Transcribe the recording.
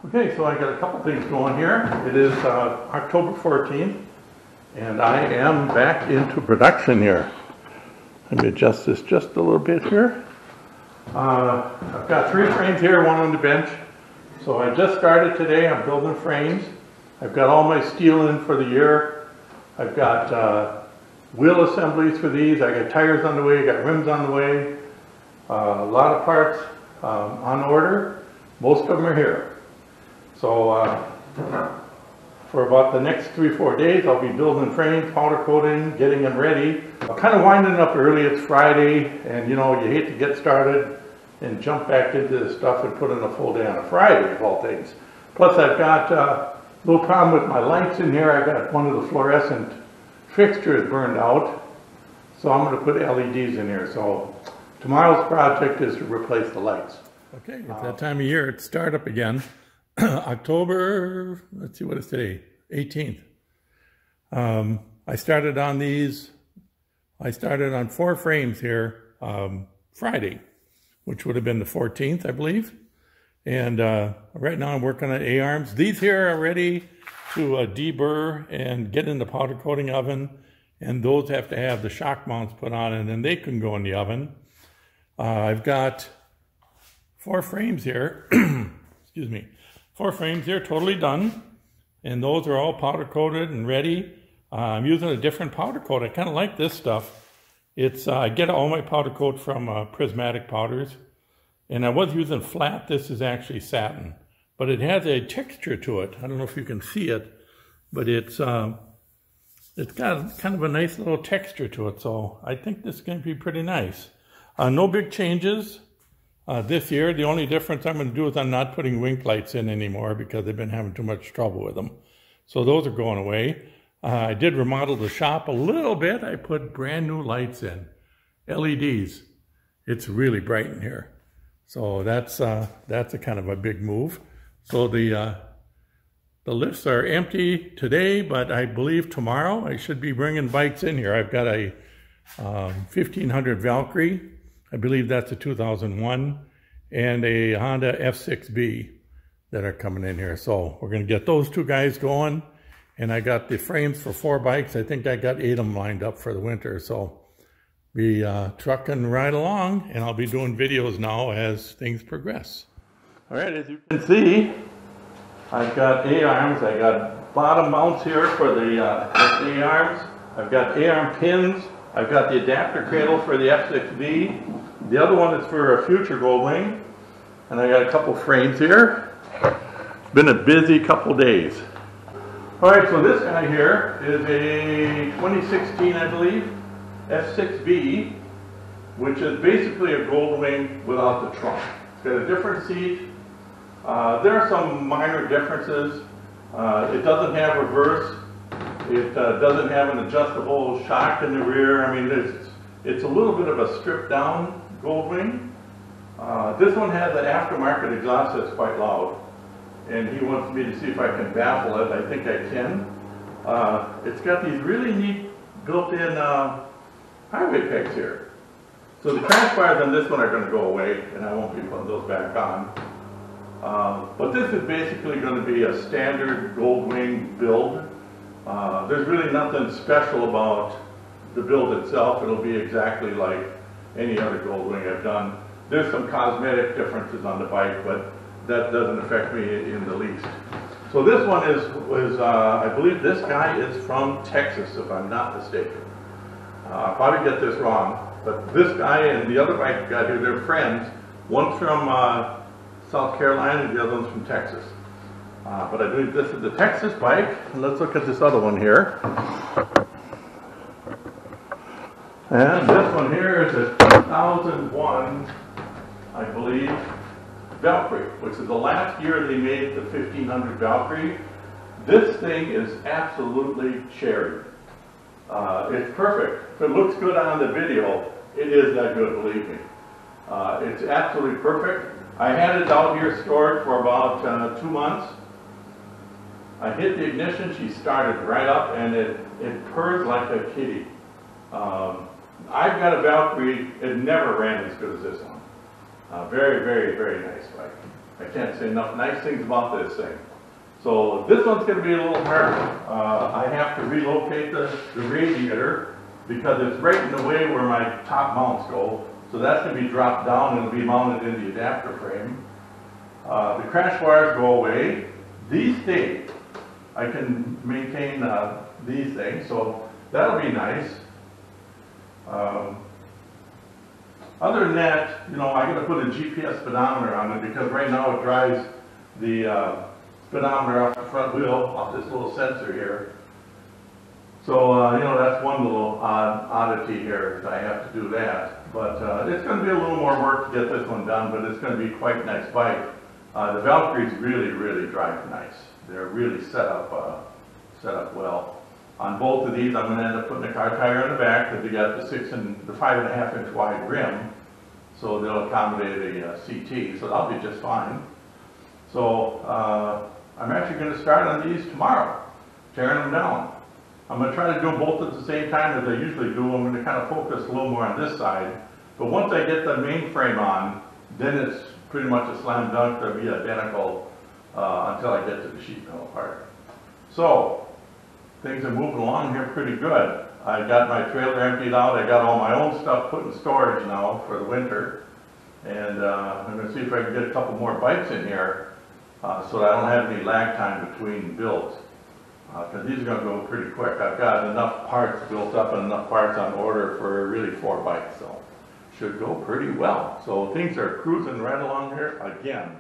Okay, so I got a couple things going here. It is October 14th, and I am back into production here. Let me adjust this just a little bit here. I've got 3 frames here, 1 on the bench. So I just started today. I'm building frames. I've got all my steel in for the year. I've got wheel assemblies for these. I got tires on the way, I got rims on the way. A lot of parts on order. Most of them are here. So for about the next 3-4 days, I'll be building frames, powder coating, getting them ready. I'm kind of winding up early. It's Friday, and you know, you hate to get started and jump back into this stuff and put in a full day on a Friday, of all things. Plus, I've got a little problem with my lights in here. I got one of the fluorescent fixtures burned out, so I'm going to put LEDs in here. So tomorrow's project is to replace the lights. Okay, at that time of year, it's start up again. October, let's see, what is today? 18th. I started on these. I started on 4 frames here Friday, which would have been the 14th, I believe. And right now I'm working on A-arms. These here are ready to deburr and get in the powder coating oven. And those have to have the shock mounts put on, and then they can go in the oven. I've got 4 frames here. Excuse me. 4 frames here, totally done. And those are all powder coated and ready. I'm using a different powder coat. I kind of like this stuff. It's I get all my powder coat from prismatic powders. And I was using flat. This is actually satin. But it has a texture to it. I don't know if you can see it. But it's got kind of a nice little texture to it. So I think this is going to be pretty nice. No big changes. This year, the only difference I'm going to do is I'm not putting wink lights in anymore because I've been having too much trouble with them. So those are going away. I did remodel the shop a little bit. I put brand new lights in, LEDs. It's really bright in here. So that's a kind of a big move. So the lifts are empty today, but I believe tomorrow I should be bringing bikes in here. I've got a 1500 Valkyrie. I believe that's a 2001, and a Honda F6B that are coming in here. So we're going to get those 2 guys going, and I got the frames for 4 bikes. I think I got 8 of them lined up for the winter. So be trucking right along, and I'll be doing videos now as things progress. All right, as you can see, I've got A-arms. I got bottom mounts here for the A-arms. I've got A-arm pins. I've got the adapter cradle for the F6B. The other one is for a future Goldwing. And I got a couple frames here. It's been a busy couple days. All right, so this guy here is a 2016, I believe, F6B, which is basically a Goldwing without the trunk. It's got a different seat. There are some minor differences. It doesn't have reverse. It doesn't have an adjustable shock in the rear. I mean, it's a little bit of a stripped down Goldwing. This one has an aftermarket exhaust that's quite loud. And he wants me to see if I can baffle it. I think I can. It's got these really neat built-in highway pegs here. So the crash bars on this one are going to go away, and I won't be putting those back on. But this is basically going to be a standard Goldwing build. There's really nothing special about the build itself. It'll be exactly like any other Goldwing I've done. There's some cosmetic differences on the bike, but that doesn't affect me in the least. So this one I believe this guy is from Texas, if I'm not mistaken. I'll probably get this wrong, but this guy and the other bike I got here, they're friends. One's from South Carolina and the other one's from Texas. But I believe this is the Texas bike. And let's look at this other one here. And this one here is a 2001, I believe, Valkyrie, which is the last year they made the 1500 Valkyrie. This thing is absolutely cherry. It's perfect. If it looks good on the video, it is that good, believe me. It's absolutely perfect. I had it out here stored for about 2 months. I hit the ignition, she started right up, and it purrs like a kitty. I've got a Valkyrie, it never ran as good as this one. Very, very, very nice bike. I can't say enough nice things about this thing. So this one's going to be a little harder. I have to relocate the radiator because it's right in the way where my top mounts go. So that's going to be dropped down and it'll be mounted in the adapter frame. The crash wires go away. These stay. I can maintain these things, so that'll be nice. Other than that, you know, I got to put a GPS speedometer on it because right now it drives the speedometer off the front wheel, off this little sensor here. So, you know, that's one little oddity here, I have to do that. But it's going to be a little more work to get this one done, but it's going to be quite a nice bike. The Valkyries really drive nice. They're really set up well. On both of these, I'm going to end up putting a car tire in the back because they got the 5.5 inch wide rim, so they'll accommodate a CT, so that'll be just fine. So I'm actually going to start on these tomorrow, tearing them down. I'm going to try to do them both at the same time as I usually do. I'm going to kind of focus a little more on this side, but once I get the main frame on, then it's pretty much a slam dunk. They'll be identical until I get to the sheet metal part. So things are moving along here pretty good. I got my trailer emptied out. I got all my own stuff put in storage now for the winter. And I'm going to see if I can get a couple more bikes in here so that I don't have any lag time between builds. Because these are going to go pretty quick. I've got enough parts built up and enough parts on order for really 4 bikes. So should go pretty well. So things are cruising right along here again.